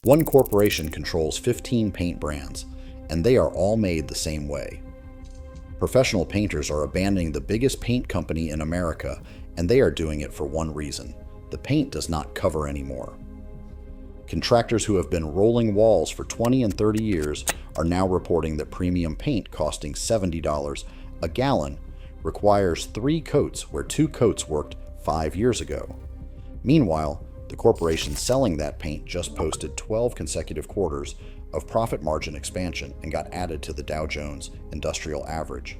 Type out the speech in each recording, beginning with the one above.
One corporation controls 15 paint brands, and they are all made the same way. Professional painters are abandoning the biggest paint company in America, and they are doing it for one reason: the paint does not cover anymore. Contractors who have been rolling walls for 20 and 30 years are now reporting that premium paint costing $70 a gallon requires 3 coats where 2 coats worked 5 years ago. Meanwhile, the corporation selling that paint just posted 12 consecutive quarters of profit margin expansion and got added to the Dow Jones Industrial Average.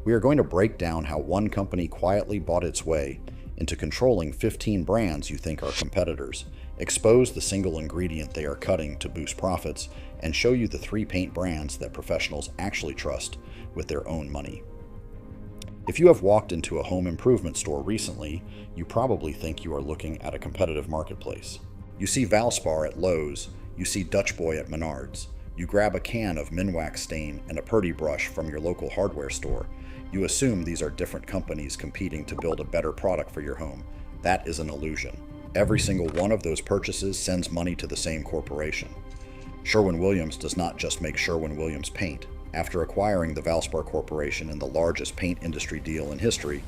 We are going to break down how one company quietly bought its way into controlling 15 brands you think are competitors, expose the single ingredient they are cutting to boost profits, and show you the 3 paint brands that professionals actually trust with their own money. If you have walked into a home improvement store recently, you probably think you are looking at a competitive marketplace. You see Valspar at Lowe's, you see Dutch Boy at Menards, you grab a can of Minwax stain and a Purdy brush from your local hardware store. You assume these are different companies competing to build a better product for your home. That is an illusion. Every single one of those purchases sends money to the same corporation. Sherwin-Williams does not just make Sherwin-Williams paint. After acquiring the Valspar Corporation in the largest paint industry deal in history,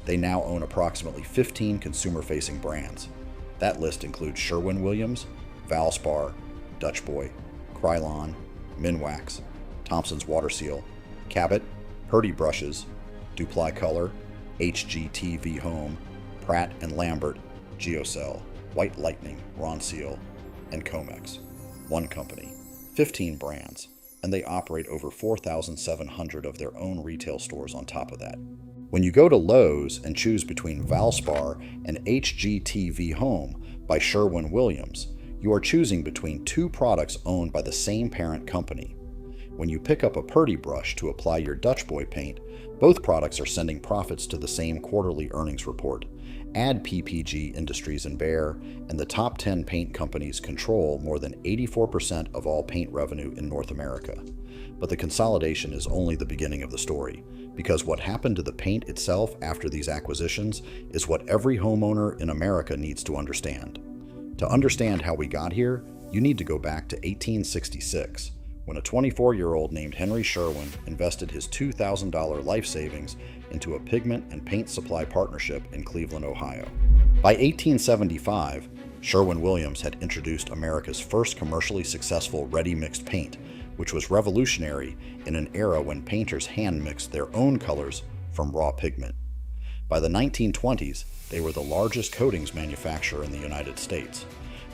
they now own approximately 15 consumer-facing brands. That list includes Sherwin-Williams, Valspar, Dutch Boy, Krylon, Minwax, Thompson's WaterSeal, Cabot, Purdy brushes, Dupli Color, HGTV Home, Pratt & Lambert, Geocell, White Lightning, Ronseal, and Comex. One company, 15 brands, and they operate over 4,700 of their own retail stores on top of that. When you go to Lowe's and choose between Valspar and HGTV Home by Sherwin-Williams, you are choosing between 2 products owned by the same parent company. When you pick up a Purdy brush to apply your Dutch Boy paint, both products are sending profits to the same quarterly earnings report. Add PPG Industries and Behr, and the top 10 paint companies control more than 84% of all paint revenue in North America. But the consolidation is only the beginning of the story, because what happened to the paint itself after these acquisitions is what every homeowner in America needs to understand. To understand how we got here, you need to go back to 1866. When a 24-year-old named Henry Sherwin invested his $2,000 life savings into a pigment and paint supply partnership in Cleveland, Ohio. By 1875, Sherwin-Williams had introduced America's first commercially successful ready-mixed paint, which was revolutionary in an era when painters hand-mixed their own colors from raw pigment. By the 1920s, they were the largest coatings manufacturer in the United States.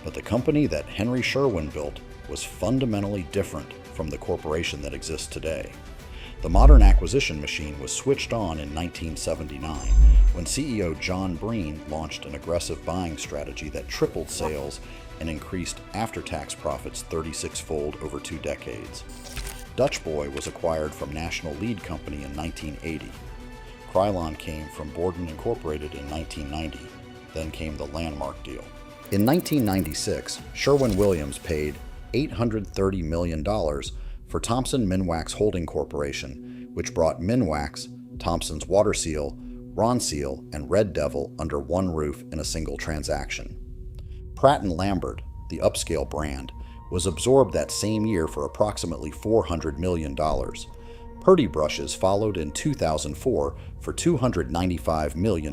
But the company that Henry Sherwin built was fundamentally different from the corporation that exists today. The modern acquisition machine was switched on in 1979 when CEO John Breen launched an aggressive buying strategy that tripled sales and increased after-tax profits 36-fold over 2 decades. Dutch Boy was acquired from National Lead Company in 1980. Krylon came from Borden Incorporated in 1990. Then came the landmark deal. In 1996, Sherwin-Williams paid $830 million for Thompson Minwax Holding Corporation, which brought Minwax, Thompson's WaterSeal, Ronseal, and Red Devil under one roof in a single transaction. Pratt & Lambert, the upscale brand, was absorbed that same year for approximately $400 million. Purdy brushes followed in 2004 for $295 million.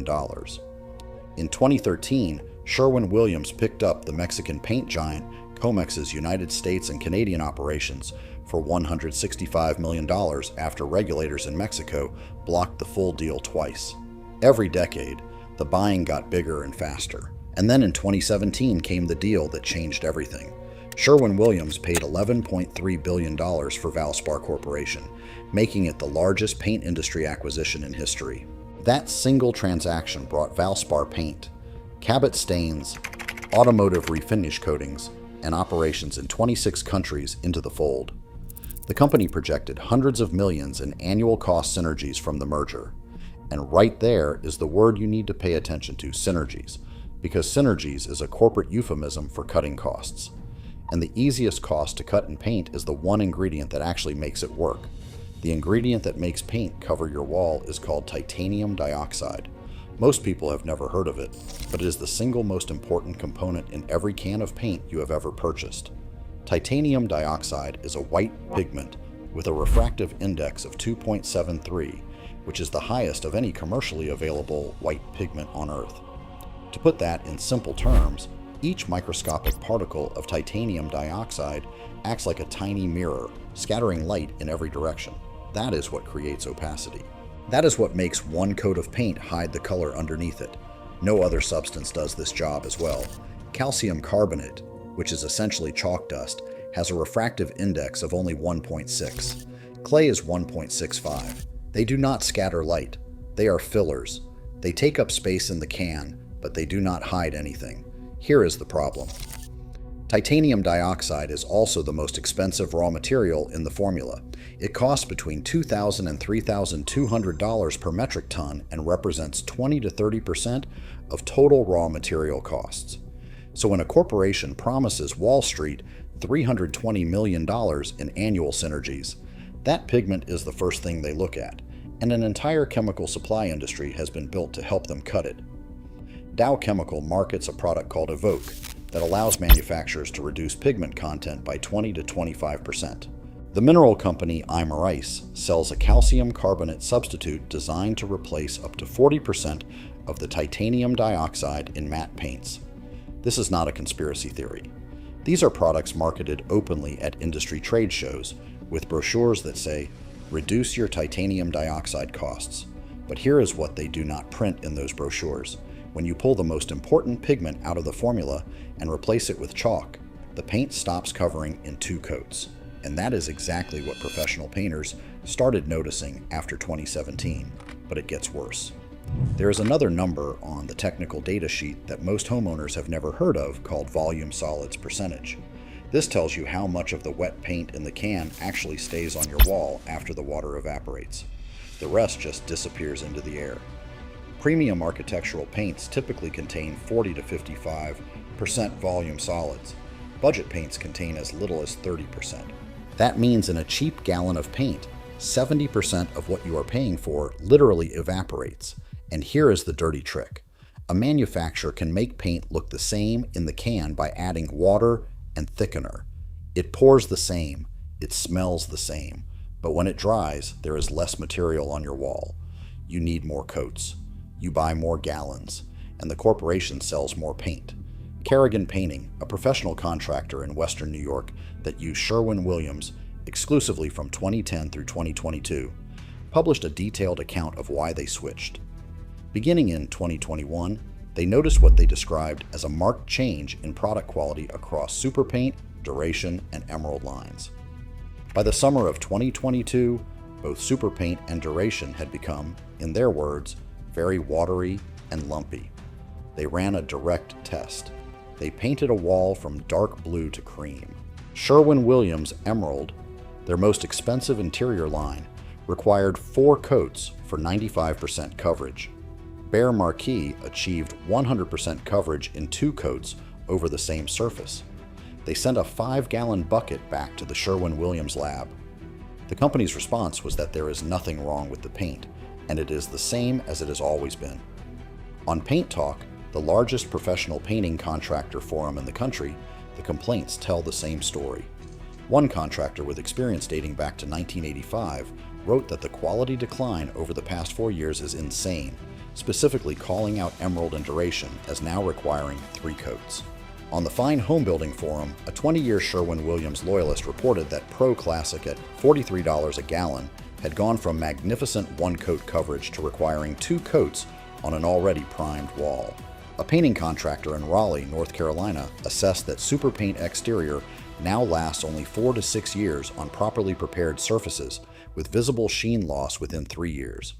In 2013, Sherwin-Williams picked up the Mexican paint giant Comex's United States and Canadian operations for $165 million after regulators in Mexico blocked the full deal twice. Every decade, the buying got bigger and faster. And then in 2017 came the deal that changed everything. Sherwin-Williams paid $11.3 billion for Valspar Corporation, making it the largest paint industry acquisition in history. That single transaction brought Valspar paint, Cabot stains, automotive refinish coatings, and operations in 26 countries into the fold. The company projected hundreds of millions in annual cost synergies from the merger. And right there is the word you need to pay attention to, synergies, because synergies is a corporate euphemism for cutting costs. And the easiest cost to cut in paint is the one ingredient that actually makes it work. The ingredient that makes paint cover your wall is called titanium dioxide. Most people have never heard of it, but it is the single most important component in every can of paint you have ever purchased. Titanium dioxide is a white pigment with a refractive index of 2.73, which is the highest of any commercially available white pigment on Earth. To put that in simple terms, each microscopic particle of titanium dioxide acts like a tiny mirror, scattering light in every direction. That is what creates opacity. That is what makes one coat of paint hide the color underneath it. No other substance does this job as well. Calcium carbonate, which is essentially chalk dust, has a refractive index of only 1.6. Clay is 1.65. They do not scatter light. They are fillers. They take up space in the can, but they do not hide anything. Here is the problem. Titanium dioxide is also the most expensive raw material in the formula. It costs between $2,000 and $3,200 per metric ton and represents 20 to 30% of total raw material costs. So when a corporation promises Wall Street $320 million in annual synergies, that pigment is the first thing they look at, and an entire chemical supply industry has been built to help them cut it. Dow Chemical markets a product called Evoque that allows manufacturers to reduce pigment content by 20 to 25%. The mineral company Imerice sells a calcium carbonate substitute designed to replace up to 40% of the titanium dioxide in matte paints. This is not a conspiracy theory. These are products marketed openly at industry trade shows with brochures that say, "Reduce your titanium dioxide costs." But here is what they do not print in those brochures. When you pull the most important pigment out of the formula and replace it with chalk, the paint stops covering in 2 coats. And that is exactly what professional painters started noticing after 2017, but it gets worse. There is another number on the technical data sheet that most homeowners have never heard of called volume solids percentage. This tells you how much of the wet paint in the can actually stays on your wall after the water evaporates. The rest just disappears into the air. Premium architectural paints typically contain 40 to 55% volume solids. Budget paints contain as little as 30%. That means in a cheap gallon of paint, 70% of what you are paying for literally evaporates. And here is the dirty trick. A manufacturer can make paint look the same in the can by adding water and thickener. It pours the same, it smells the same, but when it dries, there is less material on your wall. You need more coats. You buy more gallons, and the corporation sells more paint. Kerrigan Painting, a professional contractor in Western New York that used Sherwin-Williams exclusively from 2010 through 2022, published a detailed account of why they switched. Beginning in 2021, they noticed what they described as a marked change in product quality across super paint, duration, and emerald lines. By the summer of 2022, both super paint and duration had become, in their words, very watery and lumpy. They ran a direct test. They painted a wall from dark blue to cream. Sherwin-Williams Emerald, their most expensive interior line, required 4 coats for 95% coverage. Behr Marquee achieved 100% coverage in 2 coats over the same surface. They sent a 5-gallon bucket back to the Sherwin-Williams lab. The company's response was that there is nothing wrong with the paint, and it is the same as it has always been. On Paint Talk, the largest professional painting contractor forum in the country, the complaints tell the same story. One contractor with experience dating back to 1985 wrote that the quality decline over the past 4 years is insane, specifically calling out emerald and duration as now requiring 3 coats. On the Fine Home Building Forum, a 20-year Sherwin-Williams loyalist reported that Pro Classic at $43 a gallon had gone from magnificent 1-coat coverage to requiring 2 coats on an already primed wall. A painting contractor in Raleigh, North Carolina, assessed that super paint exterior now lasts only 4 to 6 years on properly prepared surfaces, with visible sheen loss within 3 years.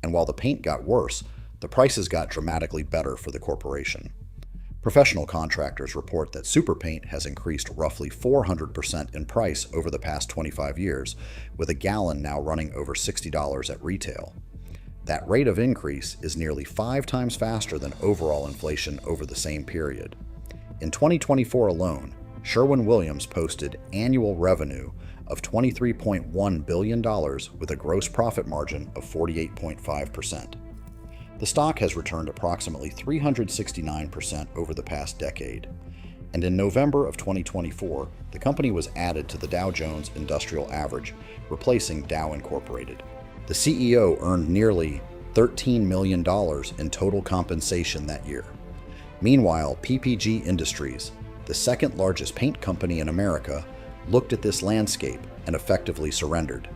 And while the paint got worse, the prices got dramatically better for the corporation. Professional contractors report that super paint has increased roughly 400% in price over the past 25 years, with a gallon now running over $60 at retail. That rate of increase is nearly 5 times faster than overall inflation over the same period. In 2024 alone, Sherwin-Williams posted annual revenue of $23.1 billion with a gross profit margin of 48.5%. The stock has returned approximately 369% over the past decade. and in November of 2024, the company was added to the Dow Jones Industrial Average, replacing Dow Incorporated. The CEO earned nearly $13 million in total compensation that year. Meanwhile, PPG Industries, the second largest paint company in America, looked at this landscape and effectively surrendered.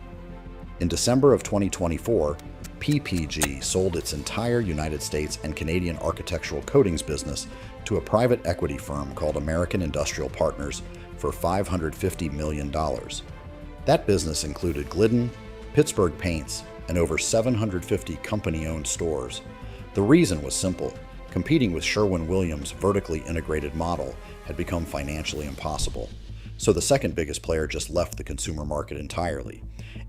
In December of 2024, PPG sold its entire United States and Canadian architectural coatings business to a private equity firm called American Industrial Partners for $550 million. That business included Glidden, Pittsburgh Paints, and over 750 company-owned stores. The reason was simple. Competing with Sherwin-Williams' vertically integrated model had become financially impossible. So the second biggest player just left the consumer market entirely.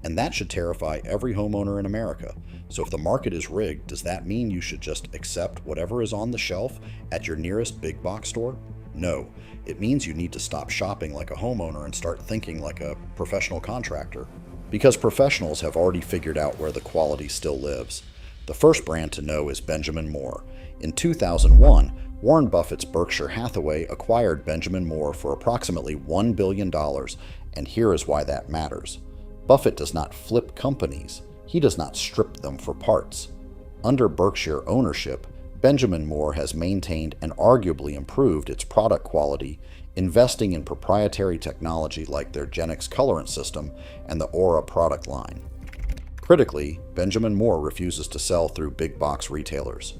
And that should terrify every homeowner in America. So if the market is rigged, does that mean you should just accept whatever is on the shelf at your nearest big box store? No. It means you need to stop shopping like a homeowner and start thinking like a professional contractor. Because professionals have already figured out where the quality still lives. The first brand to know is Benjamin Moore. In 2001, Warren Buffett's Berkshire Hathaway acquired Benjamin Moore for approximately $1 billion, and here is why that matters. Buffett does not flip companies. He does not strip them for parts. Under Berkshire ownership, Benjamin Moore has maintained and arguably improved its product quality, investing in proprietary technology like their Genix colorant system and the Aura product line. Critically, Benjamin Moore refuses to sell through big box retailers.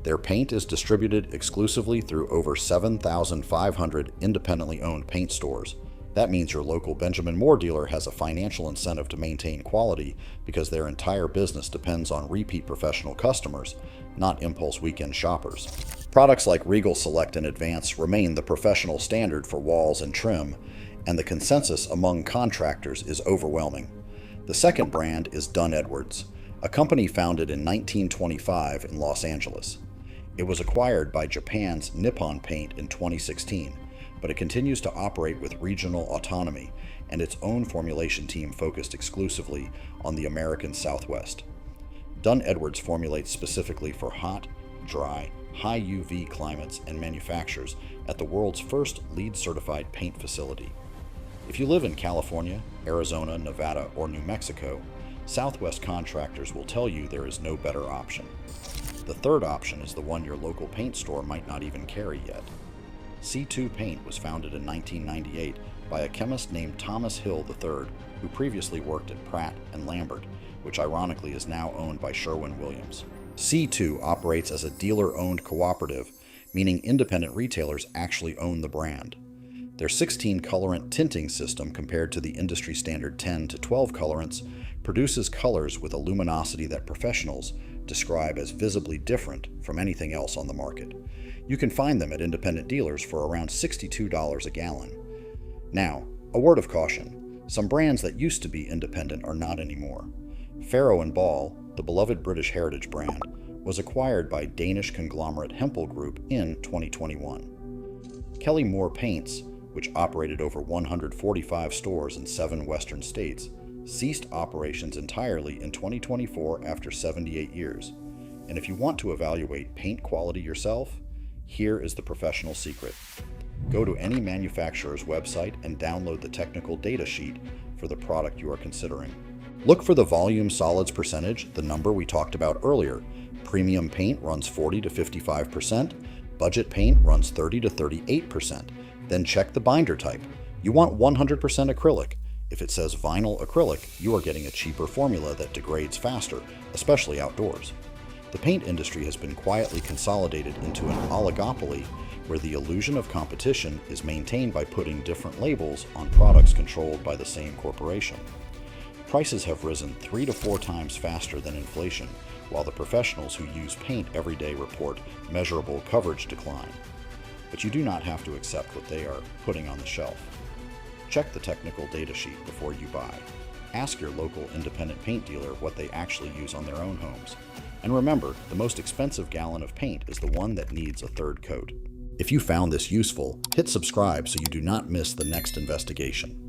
Their paint is distributed exclusively through over 7,500 independently owned paint stores. That means your local Benjamin Moore dealer has a financial incentive to maintain quality because their entire business depends on repeat professional customers, not impulse weekend shoppers. Products like Regal Select and Advance remain the professional standard for walls and trim, and the consensus among contractors is overwhelming. The second brand is Dunn Edwards, a company founded in 1925 in Los Angeles. It was acquired by Japan's Nippon Paint in 2016, but it continues to operate with regional autonomy and its own formulation team focused exclusively on the American Southwest. Dunn Edwards formulates specifically for hot, dry, high UV climates and manufactures at the world's first LEED-certified paint facility. If you live in California, Arizona, Nevada, or New Mexico, Southwest contractors will tell you there is no better option. The third option is the one your local paint store might not even carry yet. C2 Paint was founded in 1998 by a chemist named Thomas Hill III, who previously worked at Pratt and Lambert, which ironically is now owned by Sherwin-Williams. C2 operates as a dealer-owned cooperative, meaning independent retailers actually own the brand. Their 16 colorant tinting system, compared to the industry standard 10 to 12 colorants, produces colors with a luminosity that professionals describe as visibly different from anything else on the market. You can find them at independent dealers for around $62 a gallon. Now, a word of caution. Some brands that used to be independent are not anymore. Farrow & Ball, the beloved British heritage brand, was acquired by Danish conglomerate Hempel Group in 2021. Kelly Moore Paints, which operated over 145 stores in 7 western states, ceased operations entirely in 2024 after 78 years. And if you want to evaluate paint quality yourself, here is the professional secret. Go to any manufacturer's website and download the technical data sheet for the product you are considering. Look for the volume solids percentage, the number we talked about earlier. Premium paint runs 40 to 55%, budget paint runs 30 to 38%. Then check the binder type. You want 100% acrylic. If it says vinyl acrylic, you are getting a cheaper formula that degrades faster, especially outdoors. The paint industry has been quietly consolidated into an oligopoly where the illusion of competition is maintained by putting different labels on products controlled by the same corporation. Prices have risen 3 to 4 times faster than inflation, while the professionals who use paint every day report measurable coverage decline. But you do not have to accept what they are putting on the shelf. Check the technical data sheet before you buy. Ask your local independent paint dealer what they actually use on their own homes. And remember, the most expensive gallon of paint is the one that needs a third coat. If you found this useful, hit subscribe so you do not miss the next investigation.